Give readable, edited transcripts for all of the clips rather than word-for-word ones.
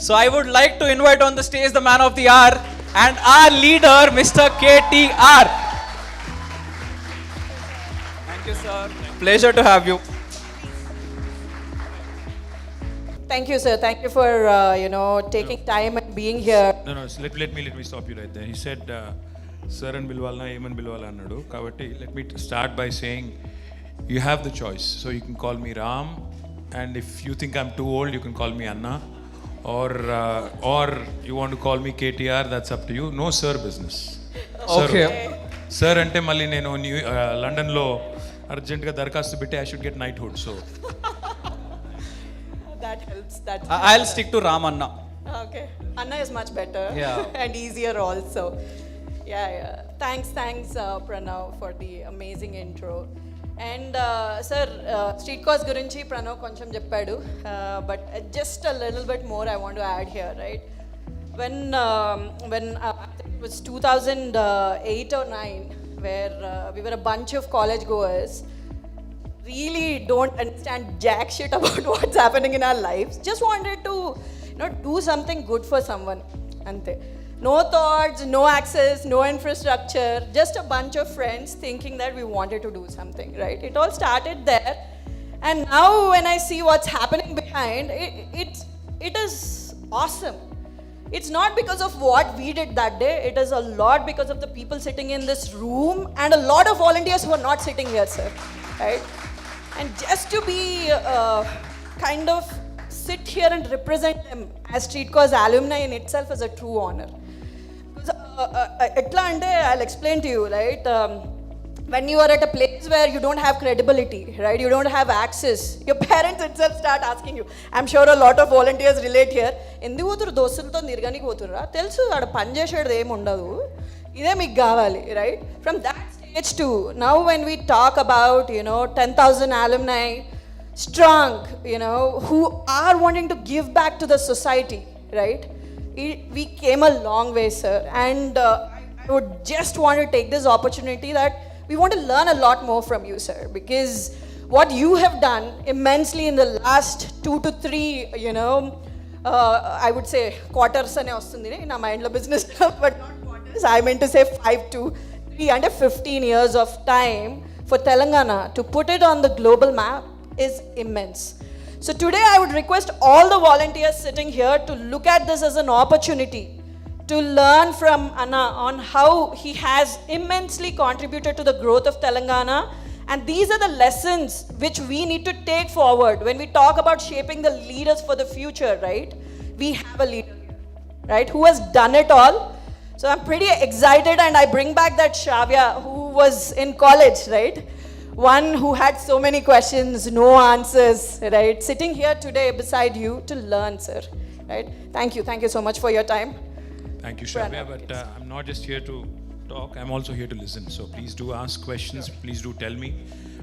So I would like to invite on the stage the man of the hour and our leader, Mr. KTR. Thank you, sir. Pleasure to have you. Thank you, sir. Thank you for taking time and being here. No. Let me stop you right there. He said, "Sir and Bilwala, Eman Bilwala annadu." Kabatti, let me start by saying, you have the choice. So you can call me Ram, and if you think I'm too old, you can call me Anna, or you want to call me KTR. That's up to you. No sir business. Okay. Sir ante malli nenu London lo urgent ga darkastu bitte I should get knighthood. So That helps. I'll stick to Ram Anna. Okay. Anna is much better. Yeah. And easier also. Yeah. Thanks, Pranav, for the amazing intro. And sir, street cause gurinchi Pranav koncham cheppadu, but just a little bit more I want to add here, right? When it was 2008 or 9, where we were a bunch of college goers, really don't understand jack shit about what's happening in our lives. Just wanted to, do something good for someone. Ante. No thoughts, no access, no infrastructure, just a bunch of friends thinking that we wanted to do something, right? It all started there. And now when I see what's happening behind, it is awesome. It's not because of what we did that day. It is a lot because of the people sitting in this room and a lot of volunteers who are not sitting here, sir, right? And just to be kind of sit here and represent them as Street Cause alumni in itself is a true honor. Because I'll explain to you, right? When you are at a place where you don't have credibility, right? You don't have access. Your parents itself start asking you. I'm sure a lot of volunteers relate here. ఎందుకు పోతురు దోస్తులతో నిర్గానికి పోతుర్రా తెలుసు ఆడ పని చేసేది ఏమి ఉండదు ఇదే మీకు కావాలి, right? From that stage to now when we talk about 10,000 alumni strong, who are wanting to give back to the society, right? We came a long way, sir, and I would just want to take this opportunity that we want to learn a lot more from you, sir, because what you have done immensely in the last 2 to 3 I would say quarters ane vastundi na mind lo business but not quarters, I meant to say 5 to 3 and 15 years of time for Telangana to put it on the global map is immense. So today I would request all the volunteers sitting here to look at this as an opportunity to learn from Anna on how he has immensely contributed to the growth of Telangana, and these are the lessons which we need to take forward when we talk about shaping the leaders for the future, right? We have a leader here, right, who has done it all. So I'm pretty excited, and I bring back that Shavya who was in college, right? One who had so many questions, no answers, right? Sitting here today beside you to learn, sir, right? Thank you so much for your time. thank you, Shavya, but I'm not just here to talk, I'm also here to listen. So please do ask questions, please do tell me,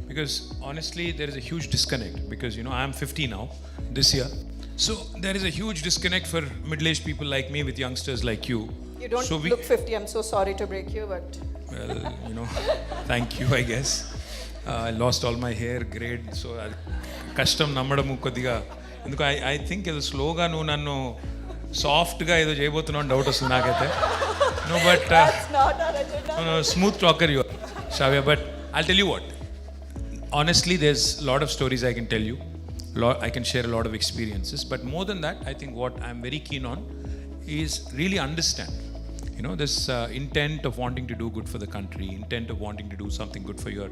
because honestly there is a huge disconnect, because I'm 50 now this year. So there is a huge disconnect for middle-aged people like me with youngsters like you. You don't look 50, I'm so sorry to break you, but Well, thank you, I guess. I lost all my hair, grade, so కష్టం నమ్మడము కొద్దిగా ఎందుకు I think ఏదో స్లోగా నువ్వు నన్ను సాఫ్ట్గా ఏదో చేయబోతున్నావు doubt వస్తుంది నాకైతే. No, but smooth talker you are, Shavya. But I'll tell you what. Honestly, there's a lot of stories I can tell you. I can share a lot of experiences. But more than that, I think what I'm very keen on is really understand. This intent of wanting to do good for the country, intent of wanting to do something good for your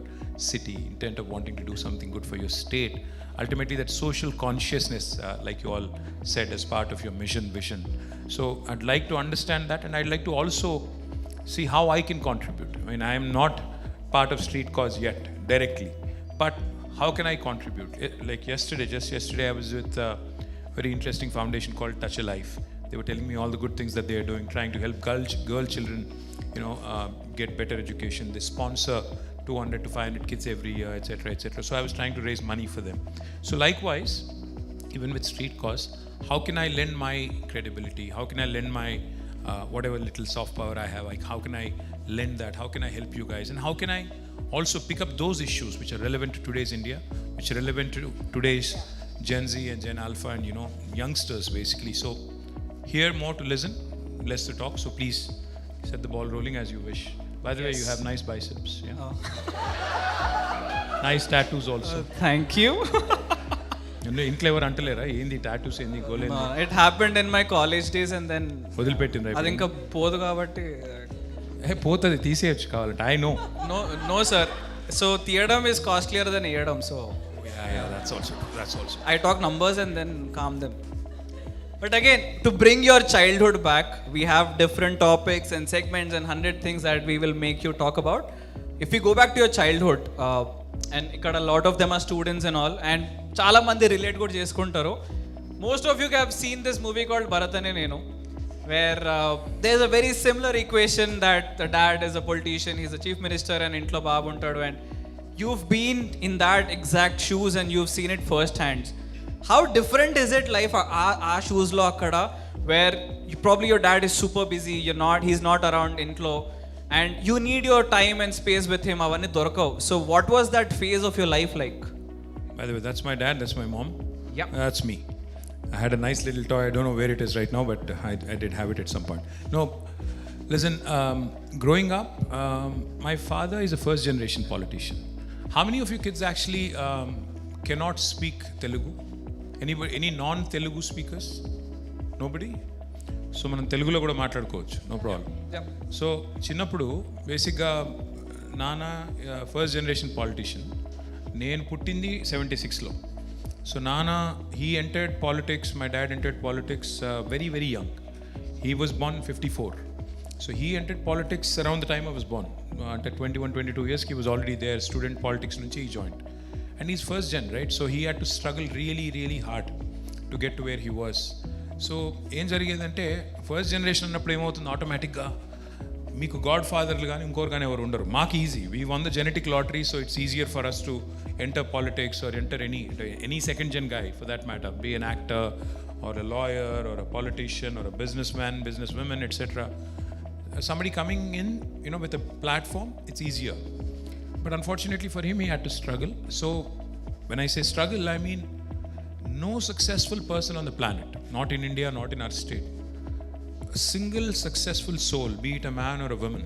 city, intent of wanting to do something good for your state. Ultimately, that social consciousness, like you all said, as part of your mission, vision. So I'd like to understand that, and I'd like to also see how I can contribute. I mean, I am not part of Street Cause yet, directly. But how can I contribute? Like just yesterday, I was with a very interesting foundation called Touch a Life. They were telling me all the good things that they are doing, trying to help girl children, get better education. They sponsor 200 to 500 kids every year, etc., etc. So I was trying to raise money for them. So likewise, even with Street Cause, how can I lend my credibility? How can I lend my whatever little soft power I have? Like, how can I lend that? How can I help you guys? And how can I also pick up those issues which are relevant to today's India, which are relevant to today's Gen Z and Gen Alpha and youngsters basically. So here more to listen, less to talk. So please set the ball rolling as you wish. By the way, you have nice biceps. Yeah. Nice tattoos also. Thank you. ఇంట్లో ఎవరు అంటలేరా ఏంది tattoos ఏంది గోలేంది It happened in my college days and then వదిలిపెట్టిండ్రా అది ఇంకా పోదు కాబట్టి పోతుంది తీసేయచ్చు కావాలంటే I know no sir. So తీయడం is costlier than వేయడం. So that's also I talk numbers and then calm them. But again, to bring your childhood back, we have different topics and segments and 100 things that we will make you talk about. If we go back to your childhood, and ikkada a lot of them are students and all, and చాలా మంది relate కూడా చేసుకుంటారు. Most of you have seen this movie called Bharat Ane Nenu, where there's a very similar equation that the dad is a politician, he's a chief minister and intlo babu untadu, and you've been in that exact shoes and you've seen it first hand. How different is it life our shoes lo akkada, where probably your dad is super busy, he's not around intlo, and you need your time and space with him, avanni dorakav. So what was that phase of your life like? By the way, that's my dad, that's my mom. Yeah. That's me. I had a nice little toy. I don't know where it is right now, but I did have it at some point. No, listen, growing up, my father is a first generation politician. How many of you kids actually cannot speak Telugu? Any non-Telugu speakers? Nobody? So మనం తెలుగులో కూడా మాట్లాడుకోవచ్చు, no problem. So చిన్నప్పుడు బేసిక్గా నాన్న first generation politician. నేను పుట్టింది 76లో. So నాన్న he entered politics, my dad entered politics very very young. He was Born 54. So he entered politics around the time I was Born. అంటే 21-22 years he was already there. Student politics నుంచి he joined. And he's first gen, right? So he had to struggle really, really hard to get to where he was. So ఏం జరిగేదంటే first generation అన్నప్పుడు ఏమవుతుంది, ఆటోమేటిక్గా మీకు God ఫాదర్లు కానీ ఇంకోరు కానీ ఎవరు ఉండరు. మాకు easy, we won the genetic lottery, so it's easier for us to enter politics or enter any second gen guy for that matter, be an actor or a lawyer or a politician or a businessman, businesswoman, etc. Somebody coming in, with a platform, it's easier. But unfortunately for him, he had to struggle. So when I say struggle, I mean no successful person on the planet, not in India, not in our state, a single successful soul, be it a man or a woman,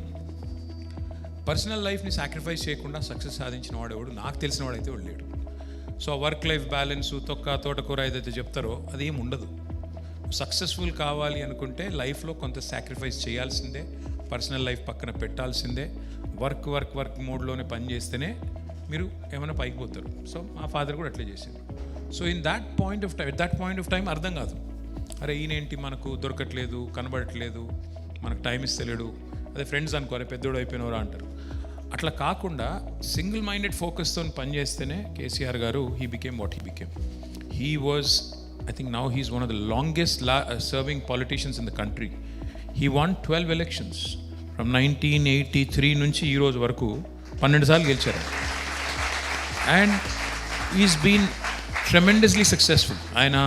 personal లైఫ్ని sacrifice చేయకుండా success సాధించిన వాడు ఎవడు నాకు తెలిసిన వాడైతే వాడు లేడు. సో వర్క్ లైఫ్ బ్యాలెన్స్, తోటకూర ఏదైతే చెప్తారో అదేం ఉండదు. సక్సెస్ఫుల్ కావాలి అనుకుంటే లైఫ్లో కొంత సాక్రిఫైస్ చేయాల్సిందే, పర్సనల్ లైఫ్ పక్కన పెట్టాల్సిందే, వర్క్ మోడ్లోనే పని చేస్తేనే మీరు ఏమైనా పైకి పోతారు. సో మా ఫాదర్ కూడా అట్లే చేసింది. So at that point of time అర్థం కాదు, అరే ఈయనేంటి మనకు దొరకట్లేదు, కనబడట్లేదు, మనకు టైం ఇస్తలేడు, అదే ఫ్రెండ్స్ అనుకోరే పెద్దోడు అయిపోయినవరా అంటారు. అట్లా కాకుండా సింగిల్ మైండెడ్ ఫోకస్తో పనిచేస్తేనే కేసీఆర్ గారు he became what he became. He was, I think now he's one of the longest serving politicians in the country. He won 12 elections from 1983 నుంచి ఈ రోజు వరకు 12 సార్లు గెలిచారు. And he's been tremendously successful. ఆయన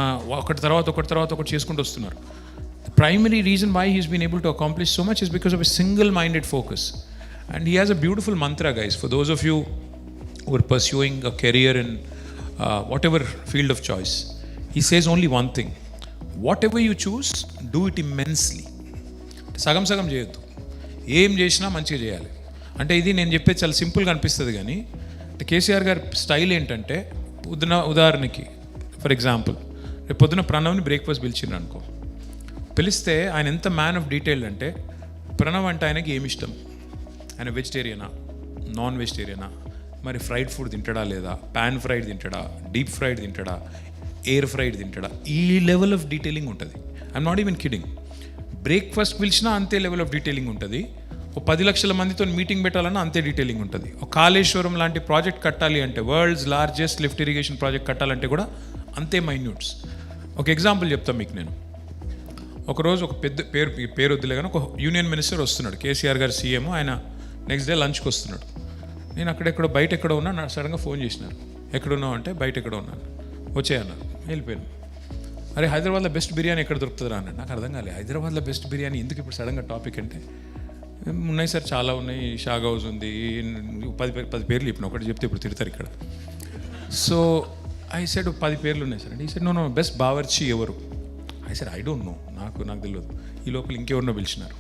ఒకటి తర్వాత ఒకటి చేసుకుంటూ వస్తున్నారు. The primary reason why he's been able to accomplish so much is because of a single-minded focus. And he has a beautiful mantra, guys, for those of you who are pursuing a career in whatever field of choice. He says only one thing: whatever you choose, do it immensely. సగం చేయొద్దు, ఏం చేసినా మంచిగా చేయాలి. అంటే ఇది నేను చెప్పేది చాలా సింపుల్గా అనిపిస్తుంది, కానీ కేసీఆర్ గారి స్టైల్ ఏంటంటే ఉదాహరణకి ఫర్ ఎగ్జాంపుల్ రేపు పొద్దున ప్రణవ్ని బ్రేక్ఫాస్ట్ పిలిచిండ్రు అనుకో, పిలిస్తే ఆయన ఎంత మ్యాన్ ఆఫ్ డీటెయిల్ అంటే ప్రణవ్ అంటే ఆయనకి ఏమి ఇష్టం, ఆయన వెజిటేరియనా నాన్ వెజిటేరియనా, మరి ఫ్రైడ్ ఫుడ్ తింటాడా లేదా, పాన్ ఫ్రైడ్ తింటాడా, డీప్ ఫ్రైడ్ తింటాడా, ఎయిర్ ఫ్రైడ్ తింటాడా, ఈ లెవెల్ ఆఫ్ డీటెయిలింగ్ ఉంటుంది. I'm not even kidding. Breakfast పిలిచినా అంతే లెవెల్ ఆఫ్ డీటెయిలింగ్ ఉంటుంది. ఒక 10 లక్షల మందితో మీటింగ్ పెట్టాలన్నా అంతే డీటెయిలింగ్ ఉంటుంది. ఒక కాళేశ్వరం లాంటి ప్రాజెక్ట్ కట్టాలి అంటే, world's largest lift irrigation project కట్టాలంటే కూడా అంతే మైన్యూట్స్. ఒక ఎగ్జాంపుల్ చెప్తాను మీకు నేను. ఒకరోజు ఒక పెద్ద పేరు వద్దులే కానీ ఒక యూనియన్ మినిస్టర్ వస్తున్నాడు, కేసీఆర్ గారు సీఎం, ఆయన నెక్స్ట్ డే లంచ్కి వస్తున్నాడు. నేను బయట ఎక్కడో ఉన్నా, నాకు సడన్గా ఫోన్ చేసినారు, ఎక్కడున్నావు అంటే బయట ఎక్కడో ఉన్నాను, వచ్చేయన్నారు, వెళ్ళిపోయాను. అరే హైదరాబాద్లో బెస్ట్ బిర్యానీ ఎక్కడ దొరుకుతుందా అన్నాడు. నాకు అర్థం కాలేదు, హైదరాబాద్లో బెస్ట్ బిర్యానీ ఎందుకు ఇప్పుడు సడన్గా టాపిక్ అంటే, ఉన్నాయి సార్ చాలా ఉన్నాయి, షాగ్ హౌస్ ఉంది, 10 పేర్లు చెప్పిన, ఒకటి చెప్తే ఇప్పుడు తిడతారు ఇక్కడ. సో ఐ సెడ్ 10 పేర్లు ఉన్నాయి సార్ అంటే, ఈ సెడ్ నో బెస్ట్ బావర్చి ఎవరు, I said I don't no, నాకు తెలియదు. ఈ లోపల ఇంకెవరినో పిలిచినారు,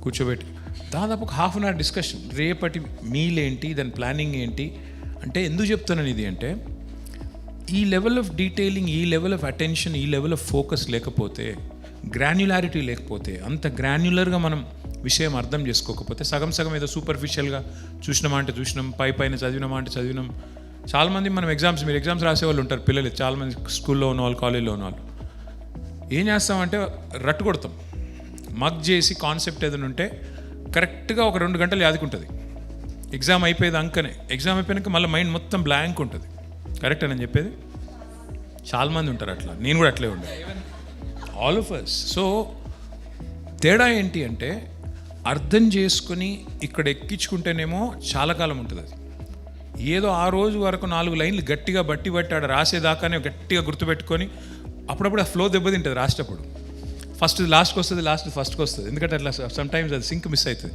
కూర్చోబెట్టి దాదాపు ఒక హాఫ్ అన్ అవర్ డిస్కషన్. రేపటి మీల్ ఏంటి, దాని ప్లానింగ్ ఏంటి అంటే. ఎందుకు చెప్తున్నాను ఇది అంటే, ఈ లెవెల్ ఆఫ్ డీటెయిలింగ్, ఈ లెవెల్ ఆఫ్ అటెన్షన్, ఈ లెవెల్ ఆఫ్ ఫోకస్ లేకపోతే, గ్రాన్యులారిటీ లేకపోతే, అంత గ్రాన్యులర్గా మనం విషయం అర్థం చేసుకోకపోతే, సగం ఏదో సూపర్ఫిషియల్గా చూసినామా అంటే చూసినాం, పైన చదివినామా అంటే చదివినాం. చాలామంది మనం మీరు ఎగ్జామ్స్ రాసేవాళ్ళు ఉంటారు, పిల్లలు చాలామంది స్కూల్లో ఉన్న వాళ్ళు, కాలేజీలో ఉన్న వాళ్ళు. ఏం చేస్తామంటే రట్టు కొడతాం, మగ్ చేసి కాన్సెప్ట్ ఏదైనా ఉంటే కరెక్ట్గా ఒక 2 గంటలు యాదుకుంటుంది. ఎగ్జామ్ అయిపోయేది అంకనే, ఎగ్జామ్ అయిపోయాక మళ్ళీ మైండ్ మొత్తం బ్లాంక్ ఉంటుంది. కరెక్ట్ అని చెప్పేది. చాలామంది ఉంటారు అట్లా, నేను కూడా అట్లే ఉండే, ఆల్ ఆఫ్ అస్. సో తేడా ఏంటి అంటే, అర్థం చేసుకొని ఇక్కడ ఎక్కించుకుంటేనేమో చాలా కాలం ఉంటుంది. అది ఏదో ఆ రోజు వరకు 4 లైన్లు గట్టిగా బట్టి ఆడ రాసేదాకానే గట్టిగా గుర్తుపెట్టుకొని అప్పుడప్పుడు ఆ ఫ్లో దెబ్బతింటుంది రాసేటప్పుడు. ఫస్ట్ లాస్ట్కి వస్తుంది, లాస్ట్ ఫస్ట్కి వస్తుంది. ఎందుకంటే అట్లా సమ్టైమ్స్ అది సింక్ మిస్ అవుతుంది.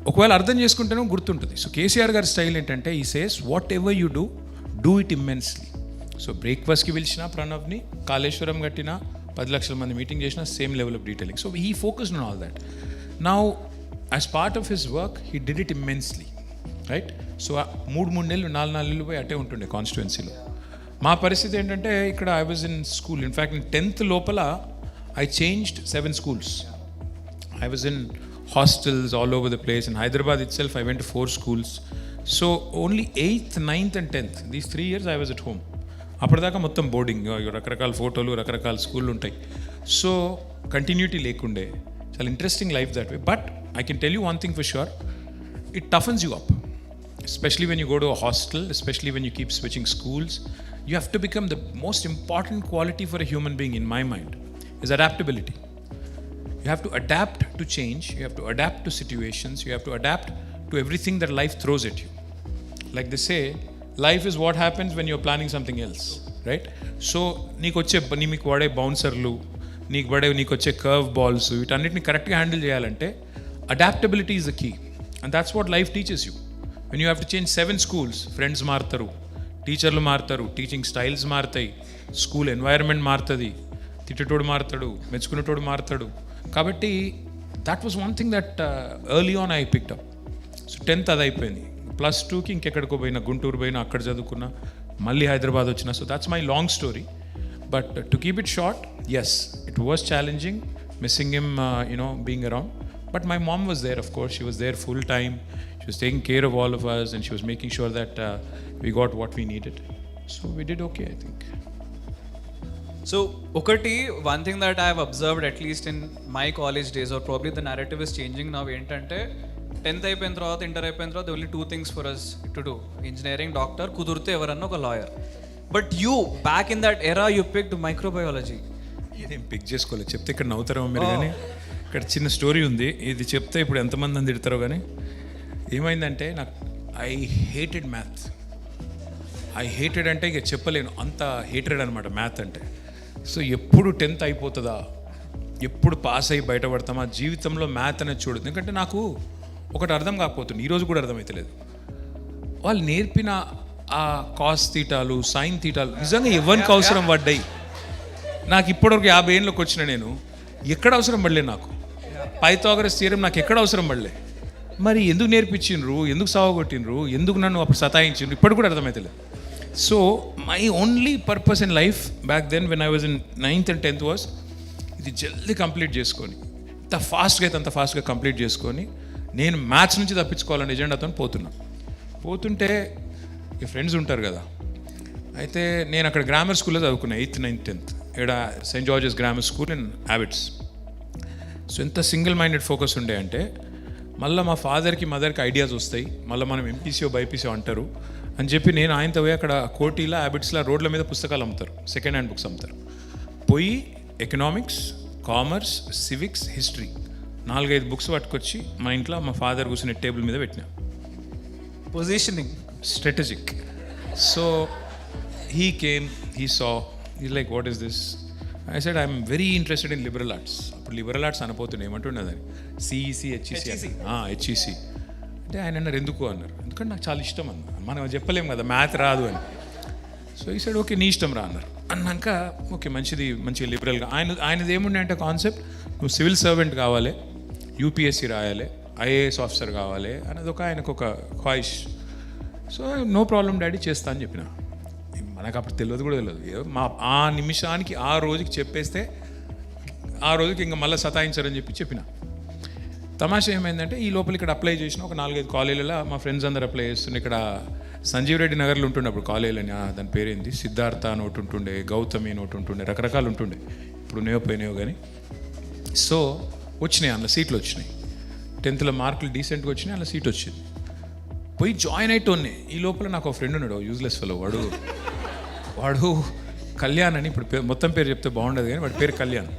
ఒకవేళ అర్థం చేసుకుంటేనే గుర్తుంటుంది. సో కేసీఆర్ గారి స్టైల్ ఏంటంటే, ఈ says what ever you do it immensely. So బ్రేక్ఫాస్ట్కి పిలిచిన ప్రణవ్ని, కాళేశ్వరం కట్టిన 10 లక్షల మంది మీటింగ్ చేసిన, same level of detailing. So he focused on all that. Now as part of his work he did it immensely, right? So 3 నెలలు 4 నెలలు పోయి అటే ఉంటుండే కాన్స్టిట్యుయెన్సీలో. మా పరిస్థితి ఏంటంటే, ఇక్కడ I was in school. In fact 10th లోపల I changed 7 schools. I was in hostels all over the place. In Hyderabad itself, I went to 4 schools. So only 8th, 9th and 10th, these 3 years I was at home. అప్పటిదాకా మొత్తం boarding, రకరకాల ఫోటోలు, రకరకాల స్కూళ్ళు ఉంటాయి. So continuity లేకుండే, చాలా interesting life that way. But I can tell you one thing for sure, it toughens you up. Especially when you go to a hostel, especially when you keep switching schools, you have to become the most important quality for a human being, in my mind, is adaptability. You have to adapt to change, you have to adapt to situations, you have to adapt to everything that life throws at you. Like they say, life is what happens when you're planning something else, right? So నీకు వాడే బౌన్సర్లు, నీకు వచ్చే curve balls, వీటన్నిటిని కరెక్ట్గా handle చేయాలంటే adaptability is the key. And that's what life teaches you. When you have to change 7 schools, friends మారుతారు, టీచర్లు మారుతారు, టీచింగ్ స్టైల్స్ మారుతాయి, స్కూల్ ఎన్వైరన్మెంట్ మారుతుంది, తిట్టేటోడు మారుతాడు, మెచ్చుకునేటోడు మారుతాడు. కాబట్టి that was one thing that early on I picked up. So 10th అది అయిపోయింది. +2కి ఇంకెక్కడికో పోయినా, గుంటూరు పోయినా, అక్కడ చదువుకున్నా, మళ్ళీ హైదరాబాద్ వచ్చిన. So that's my long story. But to keep it short, yes, it was challenging, missing him, being around. But my mom was there, of course. She was there full time. She was taking care of all of us, and she was making sure that we got what we needed. So we did okay, I think. So, ఒకటి, one thing that I have observed, at least in my college days, or probably the narrative is changing now, ఏంటంటే 10th అయిపోయిన తర్వాత, inter అయిపోయిన తర్వాత, only 2 things for us to do: engineering, doctor, కుదిరితే ఎవరన్నా ఒక lawyer. But you, back in that ఎరా, you picked microbiology. నేనేం పిక్ చేసుకోలేదు, చెప్తే ఇక్కడ నవ్వుతారో మీరు. కానీ ఇక్కడ చిన్న స్టోరీ ఉంది, ఇది చెప్తే ఇప్పుడు ఎంతమంది అని తిడతారో. కానీ ఏమైందంటే, నాకు I hated math. I hated అంటే ఇక చెప్పలేను, అంత హేటెడ్ అనమాట మ్యాథ్ అంటే. సో ఎప్పుడు 10th అయిపోతుందా, ఎప్పుడు పాస్ అయ్యి బయటపడతామా, జీవితంలో మ్యాథ్ అనేది చూడదు. ఎందుకంటే నాకు ఒకటి అర్థం కాకపోతుంది, ఈరోజు కూడా అర్థమవుతలేదు. వాళ్ళు నేర్పిన ఆ కాస్ తీటాలు, సైన్ తీటాలు నిజంగా ఎవరికి అవసరం పడ్డాయి? నాకు ఇప్పటివరకు 50 ఏళ్ళకి వచ్చిన నేను ఎక్కడ అవసరం పడలే. నాకు పైథాగరస్ థియరం నాకు ఎక్కడ అవసరం పడలే. మరి ఎందుకు నేర్పించిండ్రు, ఎందుకు సావగొట్టిండ్రు, ఎందుకు నన్ను అప్పుడు సతాయించిండ్రు, ఇప్పటికి కూడా అర్థమవుతలేదు. So my only purpose in life back then when I was in 9th and 10th was, ఇది జల్దీ కంప్లీట్ చేసుకొని, ఎంత ఫాస్ట్గా అయితే అంత ఫాస్ట్గా కంప్లీట్ చేసుకొని, నేను మ్యాథ్స్ నుంచి తప్పించుకోవాలని ఎజెండాతో పోతుంటే ఈ ఫ్రెండ్స్ ఉంటారు కదా. అయితే నేను అక్కడ గ్రామర్ స్కూల్లో చదువుకున్నా 8th, 9th, 10th. ఇక్కడ Saint జార్జెస్ grammar school in habits. So ఎంత సింగిల్ మైండెడ్ ఫోకస్ ఉండే అంటే, మళ్ళీ మా ఫాదర్కి మదర్కి ఐడియాస్ వస్తాయి, మళ్ళీ మనం ఎంపీసీఓ బైపీసీఓ అంటారు అని చెప్పి నేను ఆయనతో పోయి అక్కడ కోటీలో, హ్యాబిట్స్లో, రోడ్ల మీద పుస్తకాలు అమ్ముతారు, సెకండ్ హ్యాండ్ బుక్స్ అమ్ముతారు. పోయి economics, commerce, civics, history 4-5 books పట్టుకొచ్చి మా ఇంట్లో మా ఫాదర్ కూర్చునే టేబుల్ మీద పెట్టినా. Positioning, strategic. So he came, he saw, he's like, what is this? I said, I'm very interested in liberal arts. అప్పుడు లిబరల్ ఆర్ట్స్ అనపోతుండే, ఏమంటున్నదని, సిఈసి, హెచ్ఈసి. హెచ్ఈసి అంటే ఆయన అన్నారు, ఎందుకు అన్నారు. ఎందుకంటే నాకు చాలా ఇష్టం అన్న, మనం చెప్పలేము కదా మ్యాథ్ రాదు అని. సో ఈ సైడ్ ఓకే నీ ఇష్టం రా అన్నారు. అన్నాక ఓకే మంచిది, మంచిగా లిబరల్గా ఆయనది ఏముండే అంటే కాన్సెప్ట్, నువ్వు సివిల్ సర్వెంట్ కావాలి, యూపీఎస్సీ రాయాలి, ఐఏఎస్ ఆఫీసర్ కావాలి అనేది ఆయనకు ఒక ఖ్వాయిష్. సో నో ప్రాబ్లం డాడీ చేస్తా అని చెప్పిన. మనకు అప్పుడు తెలియదు కూడా తెలియదు, ఆ నిమిషానికి ఆ రోజుకి చెప్పేస్తే ఆ రోజుకి ఇంకా మళ్ళీ సతాయించారని చెప్పిన. తమాషా ఏమైందంటే ఈ లోపల ఇక్కడ అప్లై చేసిన ఒక 4-5 కాలేజీలలో మా ఫ్రెండ్స్ అందరు అప్లై చేస్తుండే. ఇక్కడ సంజీవ్ రెడ్డి నగర్లో ఉంటుండే అప్పుడు కాలేజీలని, దాని పేరేంది, సిద్ధార్థ అని ఒకటి ఉంటుండే, గౌతమి అని ఒకటి ఉంటుండే, రకరకాలు ఉంటుండే, ఇప్పుడు పోయినాయో కానీ. సో వచ్చినాయి, అందులో సీట్లు వచ్చినాయి. 10th మార్కులు డీసెంట్గా వచ్చినాయి, అందులో సీట్ వచ్చింది. పోయి జాయిన్ అయిటోనే. ఈ లోపల నాకు ఒక ఫ్రెండ్ ఉన్నాడు, యూజ్లెస్ ఫెలో. వాడు కళ్యాణ్ అని, ఇప్పుడు మొత్తం పేరు చెప్తే బాగుండదు కానీ వాడి పేరు కళ్యాణ్.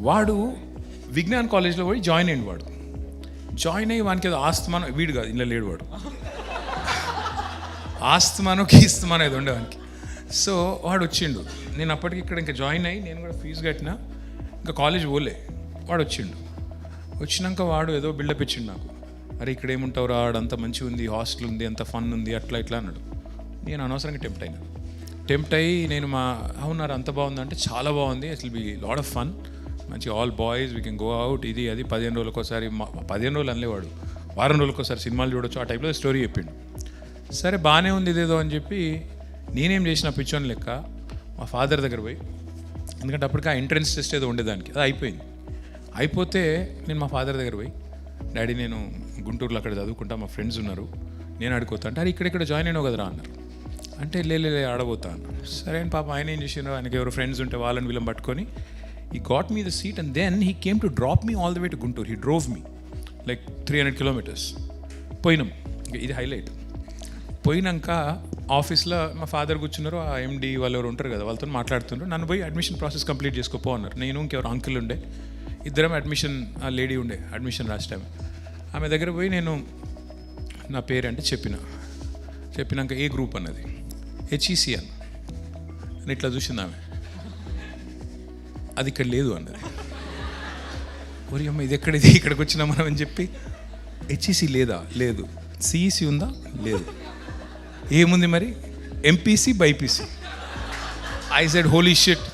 వాడు విజ్ఞాన్ కాలేజ్లో పోయి జాయిన్ అయ్యింది. వాడు జాయిన్ అయ్యి వానికి ఏదో ఆస్తమానం, వీడు కాదు ఇలా లేడు, వాడు ఆస్తమానో కీస్తమానో ఏదో ఉండేవానికి. సో వాడు వచ్చిండు. నేను అప్పటికి ఇక్కడ ఇంకా జాయిన్ అయ్యి నేను కూడా ఫీజు కట్టినా, ఇంకా కాలేజ్ పోలే. వాడు వచ్చిండు. వచ్చినాక వాడు ఏదో బిల్డప్ ఇచ్చిండు నాకు. అరే ఇక్కడ ఏముంటావు రా, అంత మంచిగా ఉంది, హాస్టల్ ఉంది, అంత ఫన్ ఉంది, అట్లా ఇట్లా అన్నాడు. నేను అనవసరంగా టెంప్ట్ అయ్యి నేను అవునారు అంత బాగుంది అంటే, చాలా బాగుంది, it will be lot of fun, మంచి all boys we can go out, ఇది అది 15 రోజులకు ఒకసారి, 15 రోజులు అనలేవాడు, వారం రోజులకు ఒకసారి సినిమాలు చూడొచ్చు, ఆ టైప్లో స్టోరీ చెప్పిండు. సరే బాగానే ఉంది ఇదేదో అని చెప్పి నేనేం చేసిన పిచ్చోని లెక్క మా ఫాదర్ దగ్గర పోయి, ఎందుకంటే అప్పటికి ఆ ఎంట్రన్స్ టెస్ట్ ఏదో ఉండేదానికి, అది అయిపోయింది. అయిపోతే నేను మా ఫాదర్ దగ్గర పోయి, డాడీ నేను గుంటూరులో అక్కడ చదువుకుంటా, మా ఫ్రెండ్స్ ఉన్నారు, నేను అడుగుతా అంటే, అరే ఇక్కడెక్కడ జాయిన్ అయినావు కదరా అన్నారు. అంటే లే ఆడబోతా అన్న. సరే అని పాప ఆయన ఏం చేసినారు, ఆయనకి ఎవరు ఫ్రెండ్స్ ఉంటే వాళ్ళని వీళ్ళని పట్టుకొని he got me the seat and then he came to drop me all the way to Guntur. He drove me like 300 kilometers. పోయినాం, ఇది హైలైట్. పోయినాక ఆఫీస్లో మా ఫాదర్ కూర్చున్నారు, ఆ ఎండి వాళ్ళు ఎవరు ఉంటారు కదా, వాళ్ళతో మాట్లాడుతున్నారు. నన్ను పోయి అడ్మిషన్ ప్రాసెస్ కంప్లీట్ చేసుకోపో అన్నారు. నేను ఇంకెవరు అంకుల్ ఉండే, ఇద్దరం అడ్మిషన్, ఆ లేడీ ఉండే అడ్మిషన్ లాస్ట్ టైం. ఆమె దగ్గర పోయి నేను నా పేరు అంటే చెప్పినాక ఏ గ్రూప్ అన్నది, హెచ్ఈసి అని ఇట్లా చూసింది ఆమె. అది ఇక్కడ లేదు అన్నది. ఒరి అమ్మ ఇది ఎక్కడిది, ఇక్కడికి వచ్చినా మనం అని చెప్పి, హెచ్ఈసి లేదా, లేదు. సిఈసి ఉందా, లేదు. ఏముంది మరి, MPC BiPC. I said holy shit.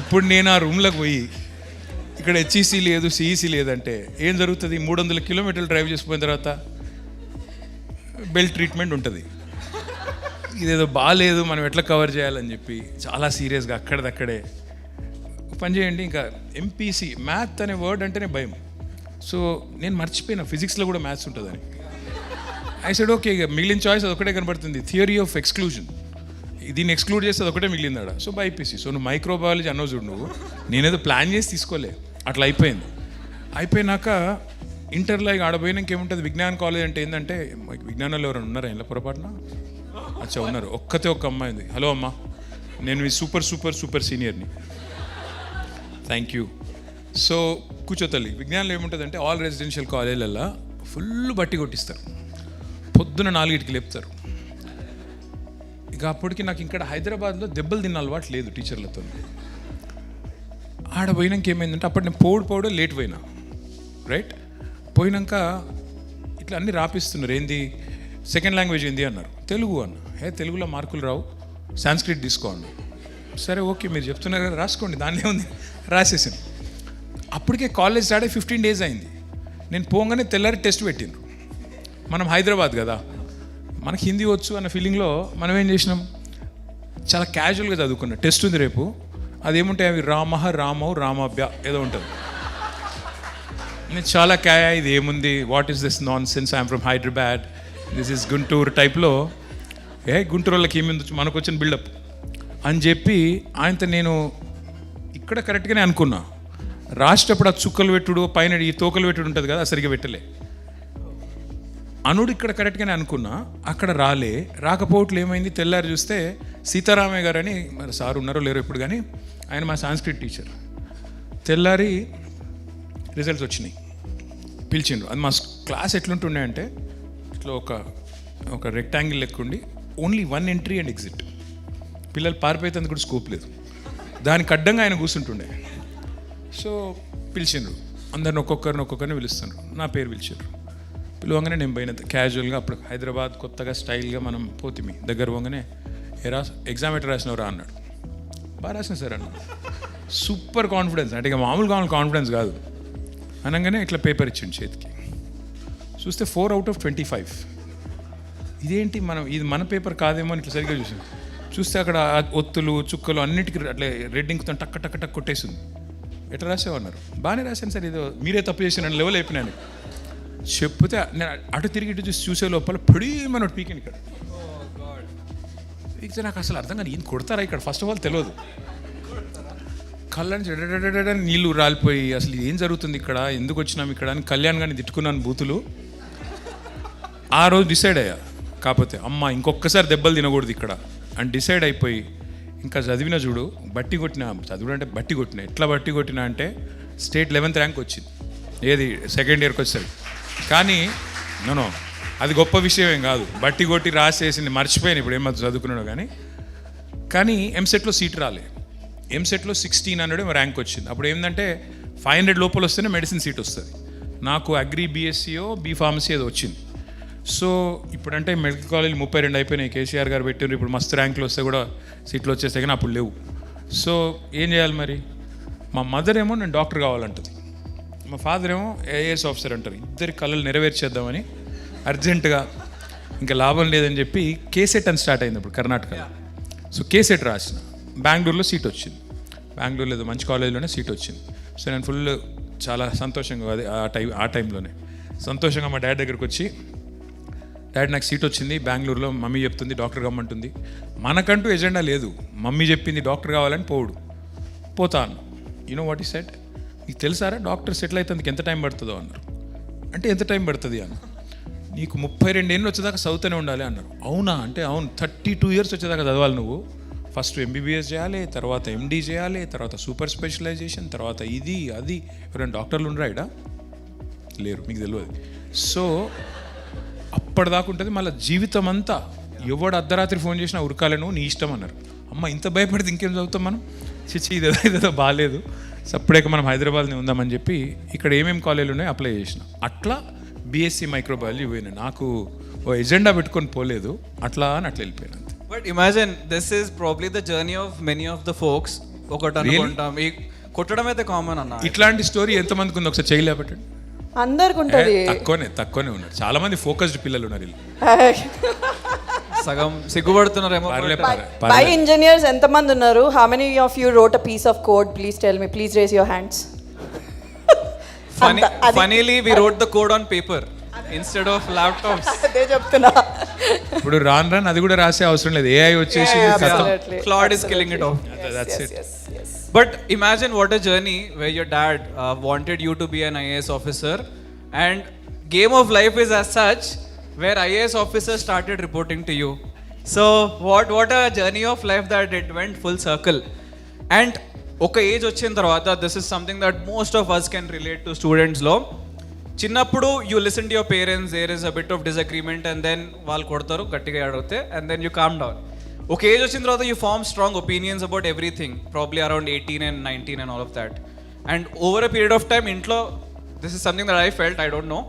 ఇప్పుడు నేను ఆ రూమ్లోకి పోయి ఇక్కడ హెచ్ఈసి లేదు, సిఈసి లేదంటే ఏం జరుగుతుంది? 300 కిలోమీటర్లు డ్రైవ్ చేసిపోయిన తర్వాత బెల్ట్ ట్రీట్మెంట్ ఉంటుంది. ఇదేదో బాగాలేదు, మనం ఎట్లా కవర్ చేయాలని చెప్పి చాలా సీరియస్గా అక్కడదక్కడే పని చేయండి. ఇంకా ఎంపీసీ, మ్యాథ్ అనే వర్డ్ అంటేనే భయం. సో నేను మర్చిపోయినా ఫిజిక్స్లో కూడా మ్యాథ్స్ ఉంటుందని. ఐ సెడ్ ఓకే, ఇక మిగిలిన చాయిస్ అది ఒకటే కనబడుతుంది, థియరీ ఆఫ్ ఎక్స్క్లూజన్. దీన్ని ఎక్స్క్లూడ్ చేస్తే అది ఒకటే మిగిలింది ఆడ. So BiPC. సో నువ్వు మైక్రోబయాలజీ అన్నో చూడు, నువ్వు నేనేదో ప్లాన్ చేసి తీసుకోలే, అట్లా అయిపోయింది. అయిపోయినాక ఇంటర్లో ఇక ఆడపోయినాక ఏముంటుంది, విజ్ఞాన్ కాలేజ్ అంటే ఏంటంటే, విజ్ఞానంలో ఎవరైనా ఉన్నారా ఇలా పొరపాటున? అచ్చా ఉన్నారు, ఒక్క అమ్మాయి ఉంది. హలో అమ్మా, నేను మీ సూపర్ సూపర్ సూపర్ సీనియర్ని, థ్యాంక్ యూ. సో కూర్చో తల్లి. విజ్ఞానంలో ఏముంటుందంటే, ఆల్ రెసిడెన్షియల్ కాలేజీలలో ఫుల్ బట్టి కొట్టిస్తారు, పొద్దున 4కి లేపుతారు. ఇక అప్పటికి నాకు ఇక్కడ హైదరాబాద్లో దెబ్బలు తిన్న అలవాటు లేదు టీచర్లతో. ఆడ పోయినాక ఏమైందంటే, అప్పటి నేను పోడు లేట్ పోయినా, రైట్. పోయినాక ఇట్లా అన్నీ రాపిస్తున్నారు. ఏంది సెకండ్ లాంగ్వేజ్ ఏంది అన్నారు, తెలుగు అన్న. తెలుగులో మార్కులు రావు, సాంస్క్రిట్ తీసుకో అన్న. సరే ఓకే మీరు చెప్తున్నారు కదా, రాసుకోండి, దానిలో ఉంది. రాసేసాను. అప్పటికే కాలేజ్ స్టార్ట్ అయ్యి 15 days అయింది. నేను పోగానే తెల్లారి టెస్ట్ పెట్టిండ్రు. మనం హైదరాబాద్ కదా, మనకి హిందీ వచ్చు అన్న ఫీలింగ్లో మనం ఏం చేసినాం, చాలా క్యాజువల్గా చదువుకున్నాం. టెస్ట్ ఉంది రేపు, అదేముంటాయి అవి రామవు రామాభ్య ఏదో ఉంటుంది. నేను చాలా ఇది ఏముంది, what is this non sense, I'm from Hyderabad, this is Guntur టైప్లో. గుంటూరు వాళ్ళకి ఏమింది మనకు వచ్చిన బిల్డప్ అని చెప్పి ఆయనతో నేను ఇక్కడ కరెక్ట్గానే అనుకున్నా. రాసేటప్పుడు ఆ చుక్కలు పెట్టుడు, పైన ఈ తోకలు పెట్టుడు ఉంటుంది కదా, సరిగ్గా పెట్టలే. అనుడు ఇక్కడ కరెక్ట్గానే అనుకున్నా, అక్కడ రాకపోవట్లు ఏమైంది, తెల్లారి చూస్తే సీతారామయ్య గారు అని, మరి సార్ ఉన్నారో లేరో ఇప్పుడు, కానీ ఆయన మా సాంస్క్రిట్ టీచర్. తెల్లారి రిజల్ట్స్ వచ్చినాయి, పిలిచిండ్రు. అది మా క్లాస్ ఎట్లుంటుండే అంటే, ఇట్లా ఒక రెక్టాంగిల్ లెక్కుండి, ఓన్లీ 1 ఎంట్రీ అండ్ ఎగ్జిట్. పిల్లలు పారిపోయేందుకు కూడా స్కోప్ లేదు, దానికి అడ్డంగా ఆయన కూర్చుంటుండే. సో పిలిచిండ్రు, అందరిని ఒక్కొక్కరిని పిలుస్తున్నారు. నా పేరు పిలిచారు. పిలువగానే నేను పోయిన క్యాజువల్గా, అప్పుడు హైదరాబాద్ కొత్తగా స్టైల్గా మనం పోతిమి. దగ్గర పోగానే ఎగ్జామ్ ఎట్లా రాసినవరా అన్నాడు. బాగా రాసిన సార్ అన్న. సూపర్ కాన్ఫిడెన్స్, అంటే ఇక మామూలుగా కాన్ఫిడెన్స్ కాదు. అనగానే ఇట్లా పేపర్ ఇచ్చిండు చేతికి. చూస్తే 4/25. ఇదేంటి, ఇది మన పేపర్ కాదేమో అని ఇట్లా సరిగ్గా చూస్తే అక్కడ ఒత్తులు చుక్కలు అన్నిటికీ అట్లా రెడ్ ఇంకుతో టక్ టక్ టక్ కొట్టేసింది. ఎట్లా రాసామన్నారు. బాగానే రాశాను సార్, ఏదో మీరే తప్పు చేసిన లెవెల్ అయిపోయినాను. చెప్తే నేను అటు తిరిగి ఇటు చూసే లోపల పొడి మన పీకింది ఇక్కడ. ఇక నాకు అసలు అర్థం కాదు, ఈయన కొడతారా ఇక్కడ, ఫస్ట్ ఆఫ్ ఆల్ తెలియదు. కళ్ళ నుంచి నీళ్ళు రాలిపోయి అసలు ఏం జరుగుతుంది ఇక్కడ, ఎందుకు వచ్చినాం ఇక్కడ అని కళ్యాణ్ గారిని తిట్టుకున్నాను బూతులు. ఆ రోజు డిసైడ్ అయ్యా, కాకపోతే అమ్మ ఇంకొకసారి దెబ్బలు తినకూడదు ఇక్కడ అని డిసైడ్ అయిపోయి ఇంకా చదివిన చూడు. బట్టి కొట్టిన, చదువుడు అంటే బట్టి కొట్టిన. ఎట్లా బట్టి కొట్టిన అంటే స్టేట్ 11th ర్యాంక్ వచ్చింది, ఏది సెకండ్ ఇయర్కి వచ్చేసరికి. కానీ నో అది గొప్ప విషయం ఏం కాదు, బట్టి కొట్టి రాసేసింది మర్చిపోయాను ఇప్పుడు ఏమో చదువుకున్నాడు. కానీ ఎంసెట్లో సీట్ రాలే. ఎంసెట్లో 1600 ర్యాంక్ వచ్చింది. అప్పుడు ఏంటంటే 500 లోపల వస్తేనే మెడిసిన్ సీట్ వస్తుంది. నాకు అగ్రి బీఎస్సీయో బీ ఫార్మసీ ఏదో వచ్చింది. సో ఇప్పుడంటే మెడికల్ కాలేజ్ 32 అయిపోయినాయి, కేసీఆర్ గారు పెట్టారు. ఇప్పుడు మస్తు ర్యాంకులు వస్తే కూడా సీట్లు వచ్చేస్తాయి, కానీ అప్పుడు లేవు. సో ఏం చేయాలి మరి? మా మదర్ ఏమో నేను డాక్టర్ కావాలంటుంది, మా ఫాదర్ ఏమో ఐఏఎస్ ఆఫీసర్ అంటారు. ఇద్దరి కళలు నెరవేర్చేద్దామని అర్జెంటుగా ఇంకా లాభం లేదని చెప్పి కేసెట్ అని స్టార్ట్ అయింది అప్పుడు కర్ణాటకలో. సో కేసెట్ రాసిన, బెంగళూరులో సీట్ వచ్చింది. బెంగళూరులో ఏదో మంచి కాలేజీలోనే సీట్ వచ్చింది. సో నేను ఫుల్ చాలా సంతోషంగా, అది ఆ టైంలోనే సంతోషంగా మా డాడీ దగ్గరికి వచ్చి, డాడీ నాకు సీట్ వచ్చింది బెంగళూరులో, మమ్మీ చెప్తుంది డాక్టర్ కమ్మంటుంది. మనకంటూ ఎజెండా లేదు, మమ్మీ చెప్పింది డాక్టర్ కావాలని పోతాను. యూనో వాట్ ఈ సెట్, నీకు తెలుసారా డాక్టర్ సెటిల్ అయితే ఎంత టైం పడుతుందో అన్నారు. అంటే ఎంత టైం పడుతుంది అన్న, నీకు 32 ఏళ్ళు వచ్చేదాకా చదువుతూనే ఉండాలి అన్నారు. అవునా అంటే అవును, 32 ఇయర్స్ వచ్చేదాకా చదవాలి నువ్వు. ఫస్ట్ ఎంబీబీఎస్ చేయాలి, తర్వాత ఎండీ చేయాలి, తర్వాత సూపర్ స్పెషలైజేషన్, తర్వాత ఇది అది. ఎవరైనా డాక్టర్లు ఉండరా ఇక్కడ? లేరు, మీకు తెలియదు. సో అప్పటిదాకా ఉంటుంది, మళ్ళీ జీవితం అంతా ఎవడు అర్ధరాత్రి ఫోన్ చేసినా ఉరకాలను నీ ఇష్టం అన్నారు. అమ్మ ఇంత భయపడితే ఇంకేం చదువుతాం మనం, చిచ్చి ఇదేదో బాగాలేదు, సప్పుడేక మనం హైదరాబాద్ని ఉందామని చెప్పి ఇక్కడ ఏమేమి కాలేజీలు ఉన్నాయో అప్లై చేసిన. అట్లా బీఎస్సీ మైక్రోబయాలజీ పోయినా, నాకు ఓ ఎజెండా పెట్టుకొని పోలేదు, అట్లా వెళ్ళిపోయాను. But imagine this is probably the journey of many of the folks. ఒకటి అనుకుంటాం, ఈ కొట్టడం అయితే కామన్ అన్న. ఇట్లాంటి స్టోరీ ఎంతమందికి ఉంది ఒకసారి చేయలేబట్టండి. అందరికి ఉంటుంది. తక్కువనే ఉన్నారు, చాలా మంది ఫోకస్డ్ పిల్లలు ఉన్నారు. సగం సిగ్గుపడుతున్నారేమో. బై ఇంజనీర్స్ ఎంతమంది ఉన్నారు? How many of you wrote a piece of code? Please tell me, please raise your hands. Funnily we wrote the code on paper instead of laptops. అదే చెప్తున్నా. ఇప్పుడు రాను అది కూడా రాసే అవసరం లేదు, ఏఐ వచ్చేసి Claude is killing it off. That's it. But imagine what a journey where your dad wanted you to be an IAS officer, and game of life is as such where IAS officers started reporting to you. So what a journey of life that it went full circle. And ఒక age వచ్చిన తర్వాత this is something that most of us can relate to స్టూడెంట్స్లో. చిన్నప్పుడు you listen to your parents, there is a bit of disagreement, and then వాళ్ళు కొడతారు గట్టిగా అడిగితే, and then you calm down. ఒక ఏజ్ వచ్చిన తర్వాత you form strong opinions about everything, probably around 18 and 19 and all of that. And over a period of time ఇంట్లో this is something that I felt, I don't know,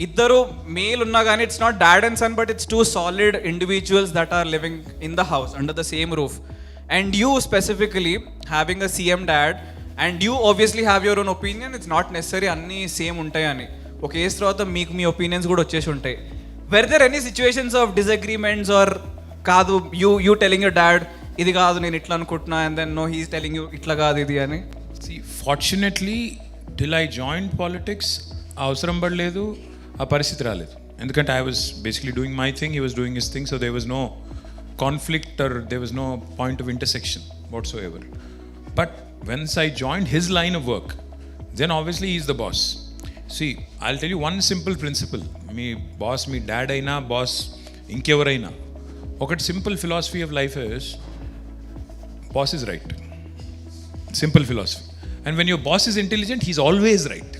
ఇద్దరు male ఉన్నా కానీ it's not dad and son, but it's 2 solid individuals that are living in the house under the same roof. And you specifically having a CM dad, and you obviously have your own opinion, it's not necessary అన్నీ same ఉంటాయి అని. ఒక age తర్వాత మీకు మీ opinions కూడా వచ్చేసి ఉంటాయి. Were there any situations of disagreements or కాదు యూ టెలింగ్ యువర్ డాడ్ ఇది కాదు నేను ఇట్లా అనుకుంటున్నా, and then no he's telling you ఇట్లా కాదు ఇది అని? Fortunately till I join politics అవసరం పడలేదు, ఆ పరిస్థితి రాలేదు. ఎందుకంటే I was basically doing my thing, he was doing his thing, so there was no conflict or there was no point of intersection whatsoever. But once I joined his line of work, then obviously he is the boss. See, I'll tell you one simple principle. Me boss, me dad aina, boss inkevaraina. Okati simple philosophy of life is boss is right. Simple philosophy. And when your boss is intelligent, he's always right.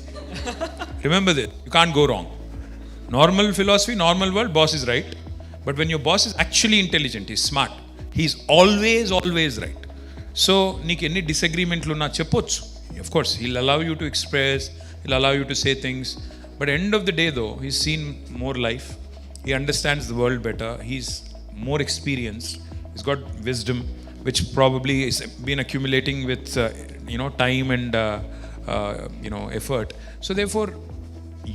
Remember that. You can't go wrong. Normal philosophy, normal world, boss is right. But when your boss is actually intelligent, he's smart, he's always right. So నీకు ఎన్ని డిసగ్రీమెంట్లు ఉన్నా చెప్పొచ్చు. Of course, he'll allow you to express, he'll allow you to say things. But end of the day though, he's seen more life, he understands the world better, he's more experienced, he's got wisdom. which probably is been accumulating with time and effort. So therefore,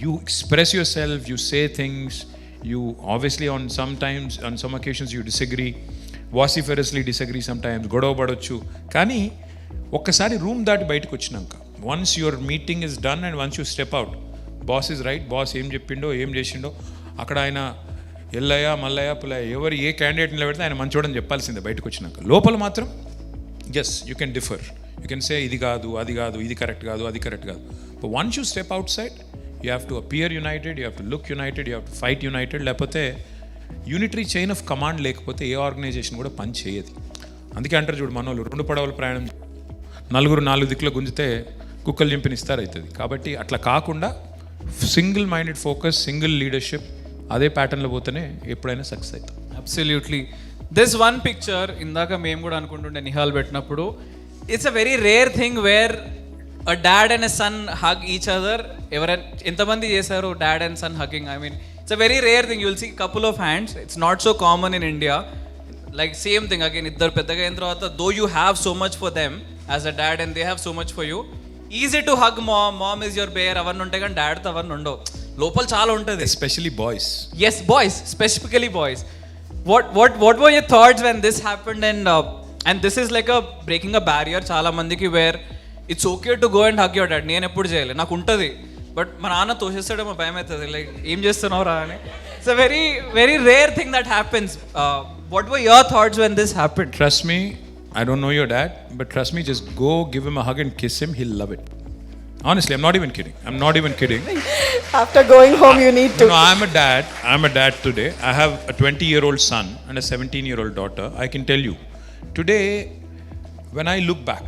you express yourself, you say things, you obviously on some occasions you disagree, vociferously disagree sometimes, గొడవ పడొచ్చు. కానీ ఒక్కసారి room దాటి బయటకు వచ్చినాక, once your meeting is done and once you step out, boss is right, boss ఏం చెప్పిండో ఏం చేసిండో, అక్కడ ఆయన ఎల్లయ్య మల్లయ్య పుల్లయ్య ఎవరు ఏ క్యాండిడేట్ నిలబెడితే ఆయన మంచోడని చెప్పాల్సిందే బయటకు వచ్చినాక. లోపల మాత్రం yes you can differ, you can say ఇది కాదు అది కాదు, ఇది కరెక్ట్ కాదు అది కరెక్ట్ కాదు. But once you step out side, you have to appear United, you have to look United, you have to fight United. లేకపోతే యూనిటరీ చైన్ ఆఫ్ కమాండ్ లేకపోతే ఏ ఆర్గనైజేషన్ కూడా పని చేయదు. అందుకే అంటారు చూడు, మనోళ్ళు 2 పడవల ప్రయాణం, నలుగురు 4 దిక్కులో గుంజితే కుక్కలు చింపిన ఇస్తారు అవుతుంది. కాబట్టి అట్లా కాకుండా single minded focus, single leadership, అదే ప్యాటర్న్లో పోతేనే ఎప్పుడైనా సక్సెస్ అవుతుంది. అబ్సల్యూట్లీ. దిస్ వన్ పిక్చర్ ఇందాక మేము కూడా అనుకుంటుండే నిహాల్ పెట్టినప్పుడు, it's a very rare thing where a dad and a son hug each other. ఎవరైనా ఎంతమంది చేశారు dad and son hugging? I mean it's a very rare thing. You will see couple of hands. It's not so common in India. Like same thing again, ఇద్దరు పెద్దగా అయిన తర్వాత, though you have so much for them as a dad and they have so much for you, easy to hug mom is your bear అవన్నీ ఉంటాయి, కానీ డాడ్తో అవన్నీ ఉండవు. లోపల చాలా ఉంటుంది. Especially boys. Yes, boys, specifically boys. What were your thoughts when this happened? And this is like a breaking a barrier చాలా మందికి, where it's okay to go and hug your dad. నేను ఎప్పుడు చేయలేదు, నాకు ఉంటుంది, బట్ మా నాన్న తోసేస్తాడేమో భయం అవుతుంది, లైక్ ఏం చేస్తున్నావు రా అని. It's a very very rare thing that happens. What were your thoughts when this happened? Trust me, I don't know your dad, but trust me, just go give him a hug and kiss him, he'll love it. Honestly, I'm not even kidding. After going home, you need to. No, I'm a dad today. I have a 20-year-old son and a 17-year-old daughter. I can tell you, today, when I look back,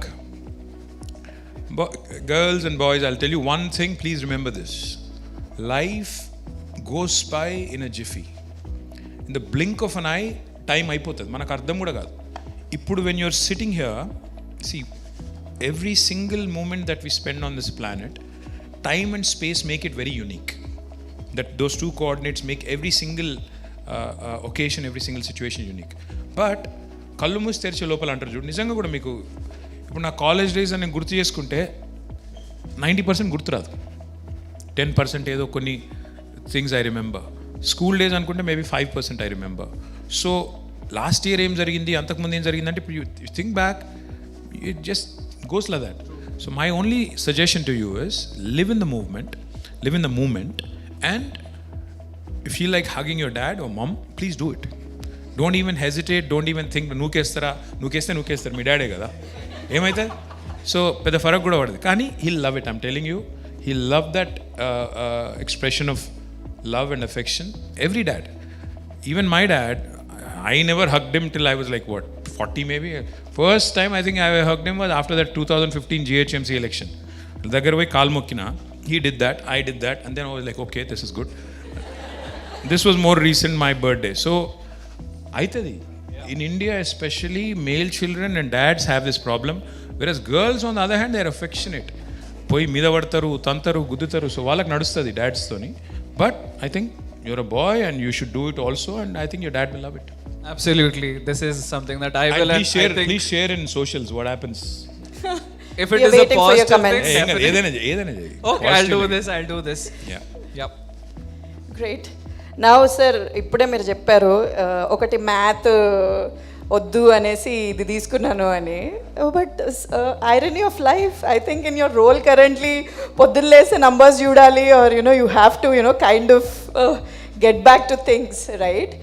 girls and boys, I'll tell you one thing, please remember this. Life goes by in a jiffy. In the blink of an eye, time అయిపోతుంది, మనకు అర్థం కూడా కాదు. ఇప్పుడు when you're sitting here, see, every single moment that we spend on this planet, time and space make it very unique. That those two coordinates make every single occasion, every single situation unique. But కళ్ళు మూసి తెరిచే లోపల అంటారు చూడు, నిజంగా కూడా మీకు ఇప్పుడు నా కాలేజ్ డేస్ అని నేను గుర్తు చేసుకుంటే 90% గుర్తురాదు, 10% ఏదో కొన్ని things I remember. School days అనుకుంటే maybe 5% I remember. So last year ఏం జరిగింది, అంతకుముందు ఏం జరిగిందంటే ఇప్పుడు you think back, it just goes like that. So my only suggestion to you is live in the moment, and if you like hugging your dad or mom, please do it. Don't even hesitate, don't even think nu kestara మీ డాడే కదా ఏమైతే. So పెద్ద ఫరక్ కూడా పడదు, కానీ he'll love it. I'm telling you, he'll love that expression of love and affection. Every dad, even my dad, I never hugged him till I was like 40 maybe. First time I think I hugged him was after that 2015 GHMC election. దగ్గర పోయి కాలు మొక్కినా, he did that, I did that, and then I was like, okay, this is good. This was more recent, my birthday. So aitadi in India especially, male children and dads have this problem, whereas girls on the other hand, they are affectionate. పోయి మీద పడతారు, తంతారు, గుద్దుతారు, so వాళ్ళకి నడుస్తుంది dad's తోని. But I think you're a boy and you should do it also, and I think your dad will love it. Absolutely. This is something that I will. Please share in socials what happens. If it We are is a waiting for your positive comments. thing, definitely. ఏదైనా చేయి. Okay, I'll do this. Yeah. Yep. Great. Now sir, ఇప్పుడే మీరు చెప్పారు ఒకటి math వద్దు అనేసి ఇది తీసుకున్నాను అని, but irony of life, I think in your role currently పొద్దున్న లేసే నంబర్స్ చూడాలి, are you have to kind of get back to things, right?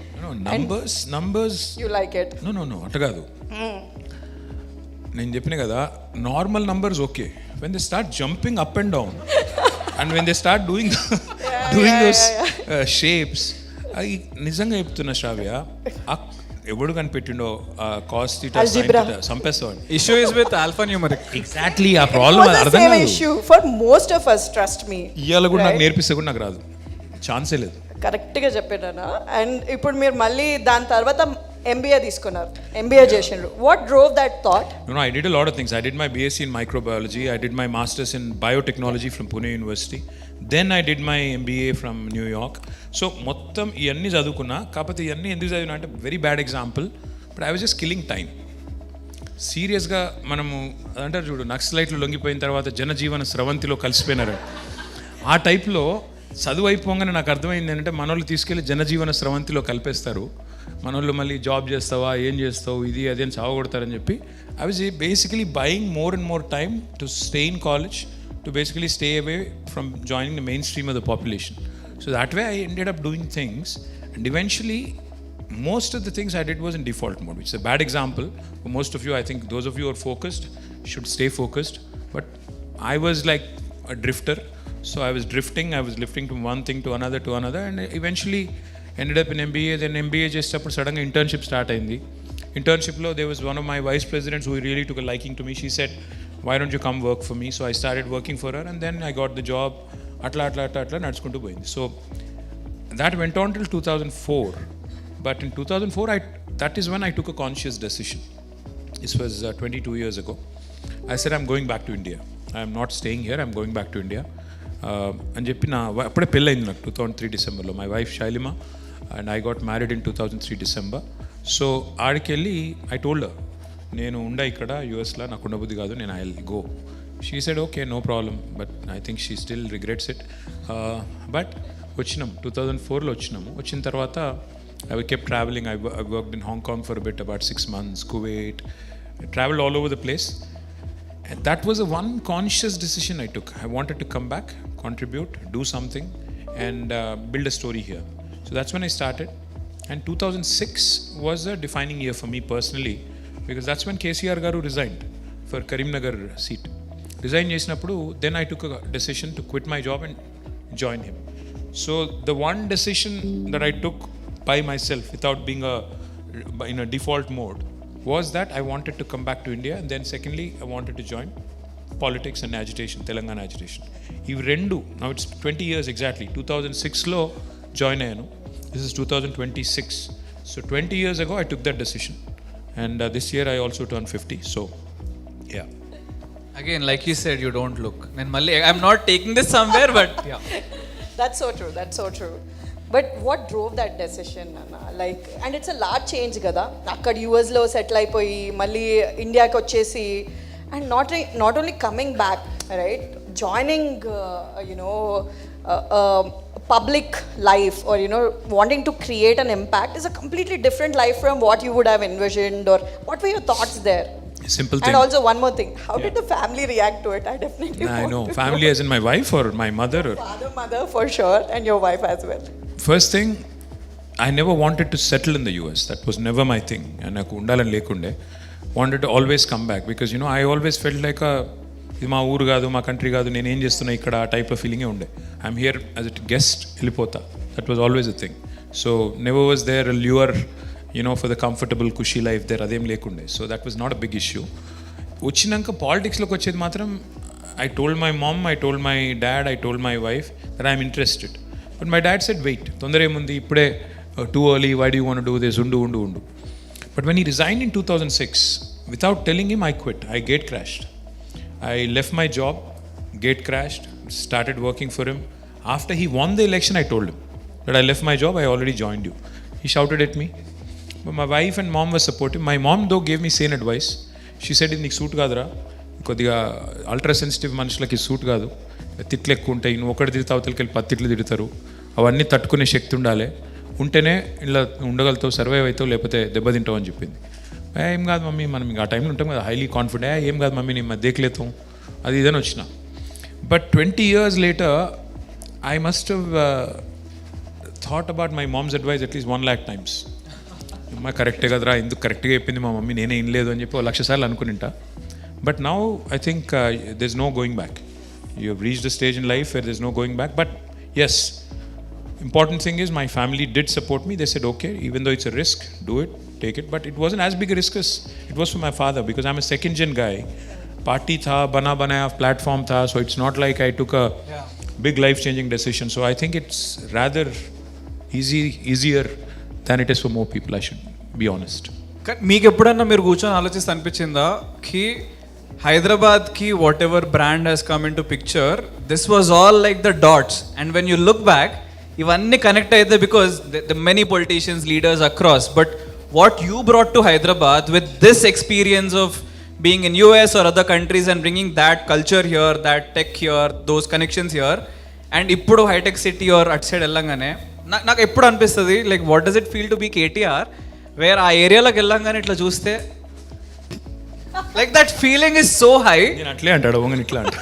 Numbers. You like it? No, అట్ట కాదు. నేను చెప్పిన కదా, normal numbers okay. When they start jumping up and down and when they start doing those shapes, అవి నిజంగా చెప్తున్నా శ్రావ్య, ఎవడు కనిపెట్టిండో కాస్ థీటా సైన్ థీటా సంపేస్తాడు. Issue is with alphanumeric. Exactly ఆ ప్రాబ్లం అర్థం కాదు. Issue for most of us, trust me. ఇవాళ కూడా నాకు నేర్పిస్తే కూడా నాకు రాదు, ఛాన్సే లేదు. కరెక్ట్గా చెప్పాను. అండ్ ఇప్పుడు మీరు మళ్ళీ దాని తర్వాత MBA తీసుకున్నారు, MBA చేసిండ్రు. What drove that thought? No, I did a lot of things. I did my BSc in microbiology. I did my master's in biotechnology from Pune University. Then I did my MBA from New York. So మొత్తం ఇవన్నీ చదువుకున్నా. కాకపోతే ఇవన్నీ ఎందుకు చదివినా అంటే, very bad example, but I was just killing time. సీరియస్గా మనము అంటారు చూడు, నక్సలైట్లు లొంగిపోయిన తర్వాత జనజీవన స్రవంతిలో కలిసిపోయినారు. ఆ టైప్లో చదువు అయిపోగానే నాకు అర్థమైంది ఏంటంటే మనోళ్ళు తీసుకెళ్ళి జనజీవన స్రవంతిలో కలిపేస్తారు. మనోళ్ళు మళ్ళీ జాబ్ చేస్తావా, ఏం చేస్తావు, ఇది అది అని చావగొడతారని చెప్పి I was basically buying more and more time to stay in college, to basically stay away from joining the main stream of the population. So that way I ended up doing things, and eventually most of the things I did was in default mode, which is a bad example for most of you. I think those of you who are focused should stay focused, but I was like a drifter. So I was drifting, I was lifting from one thing to another, and eventually ended up in MBA. Then MBA just up suddenly internship start ayindi. Internship lo there was one of my vice presidents who really took a liking to me. She said, why don't you come work for me? So I started working for her, and then I got the job. అట్లా నడుచుకుంటూ పోయింది. So that went on till 2004. But in 2004, that is when I took a conscious decision. This was 22 years ago. I said, I'm going back to India. I am not staying here. I'm going back to India. అని చెప్పి అప్పుడే పెళ్ళయింది నాకు 2003 డిసెంబర్లో. My wife Shailima and I got married in 2003 December. So ఆడికెళ్ళి I told her, నేను ఉండా ఇక్కడ యూఎస్లో, నాకు ఉండబుద్ధి కాదు, నేను I will go. She said, okay, no problem, but I think she still regrets it. But వచ్చినాం 2004లో వచ్చినాము. వచ్చిన తర్వాత I kept traveling. I worked in Hong Kong for a bit, about 6 months, Kuwait. I traveled all over the place. And that was a one conscious decision I took. I wanted to come back, contribute, do something, and build a story here. So that's when I started. And 2006 was a defining year for me personally, because that's when KCR garu resigned for Karimnagar seat. Resign చేసినప్పుడు then I took a decision to quit my job and join him. So the one decision that I took by myself without being in a default mode was that I wanted to come back to India. And then secondly I wanted to join politics and agitation, Telangana agitation. ఇవి రెండు now it's 20 years exactly. 2006లో join అయ్యాను. This is 2026. సో 20 years ago I took that decision, and this year I also turned 50. So yeah. Again, like you said, you don't look. Then Malli, I'm not taking this somewhere, but yeah. That's so true. But what drove that decision, Anna? Like, and it's a large change kada. Akkad US lo settle అయిపోయి మళ్ళీ ఇండియాకి వచ్చేసి, and not only coming back, right? Joining, public life, or wanting to create an impact is a completely different life from what you would have envisioned, or what were your thoughts there? Simple thing. And also one more thing, how did the family react to it? I definitely I know. Family as in my wife or my mother? Or? Mother for sure, and your wife as well. First thing, I never wanted to settle in the US. That was never my thing. And నాకు ఉండాలని లేకుండే. Wanted to always come back because I always felt like ఇది మా ఊరు కాదు, మా country కాదు, నేను ఏం చేస్తున్నా ఇక్కడ, ఆ టైప్ ఆఫ్ ఫీలింగే ఉండే. I'm here as a guest, వెళ్ళిపోతా. That was always a thing. So never was there a lure for the comfortable cushy life there, అదేం లేకుండే. So that was not a big issue. వచ్చినాక పాలిటిక్స్లోకి వచ్చేది మాత్రం I told my mom, I told my dad, I told my wife that I'm interested. But my dad said, wait, తొందర ఏముంది, ఇప్పుడే too early, why do you want to do this, undu. But when he resigned in 2006, without telling him, I quit. I gate crashed. I left my job, gate crashed, started working for him. After he won the election, I told him that I left my job, I already joined you. He shouted at me. But my wife and mom were supportive. My mom though gave me sane advice. She said, ఇది నీకు suit కాదురా, కొద్దిగా ultra sensitive మనుషులకి suit కాదు, తిట్లు ఎక్కువ ఉంటాయి, నువ్వు ఒకటి తిరిగితే అవతలకి వెళ్ళి 10 తిట్లు తిడతారు, అవన్నీ తట్టుకునే శక్తి ఉండాలి, ఉంటేనే ఇలా ఉండగలుగుతావు, సర్వైవ్ అవుతావు, లేకపోతే దెబ్బతింటావు అని చెప్పింది. ఏం కాదు మమ్మీ, మనం ఇంకా ఆ టైంలో ఉంటాం కదా, హైలీ కాన్ఫిడెంట్, ఏం కాదు మమ్మీ, నేను మధ్యకులేతాం, అది ఇదని వచ్చిన. But 20 years later, I must have thought about my mom's advice at least 1 lakh times. అమ్మ కరెక్టే కదరా, ఎందుకు కరెక్ట్గా చెప్పింది మా మమ్మీ, నేనే వినలేదు అని చెప్పి 1,00,000 సార్లు అనుకునింటా. But now I think there is no going back. You have reached a stage in life where there is no going back. But yes, important thing is my family did support me. They said, okay, even though it's a risk, do it, take it. But it wasn't as big a risk as it was for my father, because I'm a second gen guy. Party tha, bana banaya platform tha, so it's not like I took a big life changing decision. So I think it's rather easier than it is for more people, I should be honest. మీకు ఎప్పుడన్నా మీరు కూర్చొని ఆలోచిస్తే అనిపించిందా కి హైదరాబాద్కి what ever brand has come in to picture, this was all like the dots, and when you look back ఇవన్నీ connect అయితే because the many politicians, leaders across, but what you brought to Hyderabad with this experience of being in US or other countries and bringing that culture here, that tech here, those connections here, and ఇప్పుడు హైటెక్ City or అటు side వెళ్ళంగానే నాకు ఎప్పుడు అనిపిస్తుంది like what does it feel to be KTR, where ఆ ఏరియాలోకి వెళ్ళంగానే ఇట్లా చూస్తే like that feeling is so high. నేను అట్లే అంటాడు ఓంగని ఇట్లా అంట.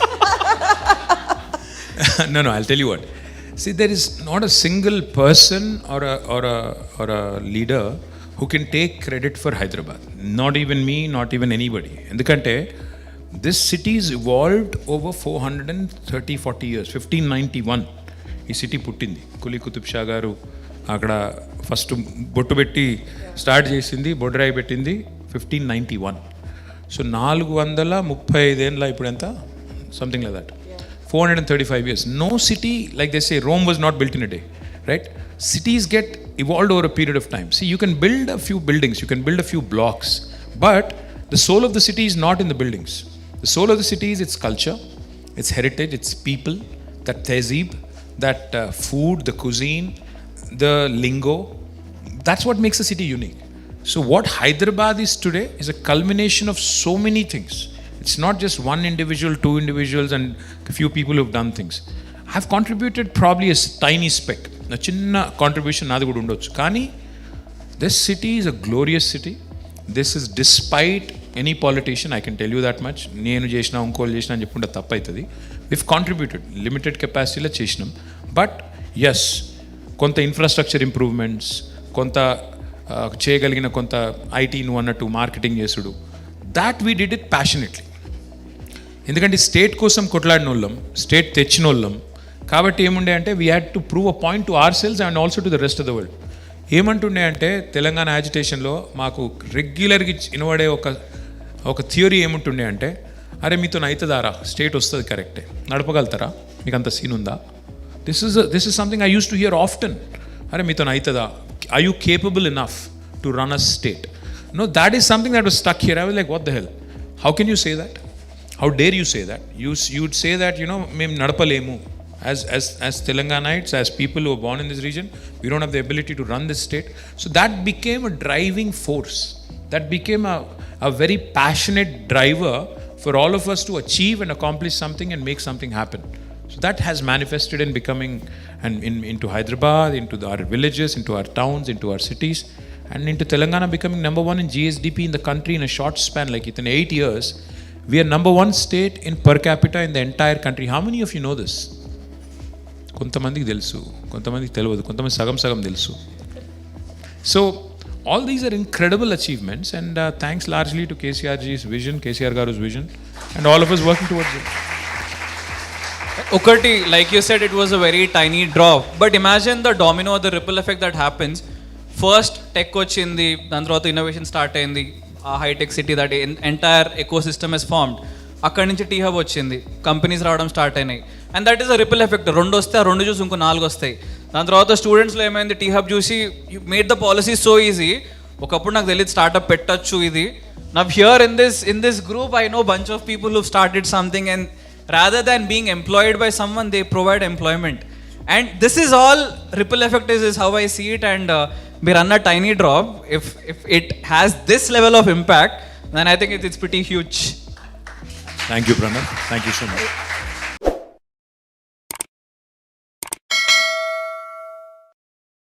No, I'll tell you what. See, there is not a single person or a leader who can take credit for Hyderabad. Not even me, not even anybody. Endukante this city is evolved over 430-40 years. 1591 ఈ city పుట్టింది. కులీ కుతుబ్ షా గారు అక్కడ first బొట్టు పెట్టి start చేసింది, బొడ్రాయి పెట్టింది 1591. So 435 ఏళ్ళ ఇప్పుడు ఎంత, something like that, 435 years. No city, like they say, Rome was not built in a day, right? Cities get evolved over a period of time. See, you can build a few buildings, you can build a few blocks, but the soul of the city is not in the buildings. The soul of the city is its culture, its heritage, its people, that tehzeeb, that food, the cuisine, the lingo. That's what makes a city unique. So what Hyderabad is today is a culmination of so many things. It's not just one individual, two individuals and a few people who've done things. I've contributed probably a tiny speck. A chinna contribution naadi kuda undochu. Kani this city is a glorious city. This is despite any politician, I can tell you that much. Nenu chesina unkolu chesina ani cheppunta tappu aitadi. We've contributed limited capacity la chesinam. But yes, konta infrastructure improvements, konta cheyagalgina konta IT nu annattu marketing chesudu, that we did it passionately. ఎందుకంటే state కోసం కొట్లాడిన వాళ్ళం, state తెచ్చిన వాళ్ళం కాబట్టి ఏముండే అంటే we had to prove a point to our selves and also to the rest of the world. ఏమంటుండే అంటే తెలంగాణ యాజిటేషన్లో మాకు రెగ్యులర్గా వినబడే ఒక థియరీ ఏముంటుండే అంటే, అరే మీతో అవుతుందారా, స్టేట్ వస్తుంది కరెక్టే, నడపగలుగుతారా, మీకు అంత సీన్ ఉందా, this is something I used to hear often. అరే మీతో అవుతుందా, are you capable enough to run a state? No, that is something that was stuck here. I was like, what the hell? How can you say that? How dare you say that? You'd say that, mem nadapalemu. As Telanganites, as people who are born in this region, we don't have the ability to run this state. So that became a driving force. That became a very passionate driver for all of us to achieve and accomplish something and make something happen. So that has manifested in becoming into Hyderabad, into our villages, into our towns, into our cities, and into Telangana becoming number one in GSDP in the country in a short span, like within 8 years. We are number one state in per capita in the entire country. How many of you know this? కొంతమందికి తెలుసు, కొంతమందికి తెలియదు, కొంతమంది సగం తెలుసు. So all these are incredible achievements and thanks largely to KCR garu's vision and all of us working towards it. ఒకటి, like you said, it was a very tiny drop, but imagine the domino, the ripple effect that happens. First tech వచ్చింది, దాని తర్వాత innovation start అయింది, ఆ హైటెక్ City, that entire ecosystem is formed. అక్కడి నుంచి టీ హబ్ వచ్చింది, కంపెనీస్ రావడం స్టార్ట్ అయినాయి, and that is a ripple effect. 2 వస్తే ఆ 2 చూసి ఇంకో 4 వస్తాయి. దాని తర్వాత స్టూడెంట్స్లో ఏమైంది, టీ హబ్ చూసి you made the policy so easy. ఒకప్పుడు నాకు తెలియదు స్టార్ట్అప్ పెట్టచ్చు ఇది. Now here in this group I know bunch of people who started something and rather than being employed by someone, they provide employment. And this is all ripple effect is how I see it. And we run a tiny drop. If it has this level of impact, then I think it's pretty huge. Thank you, Pranav. Thank you so much.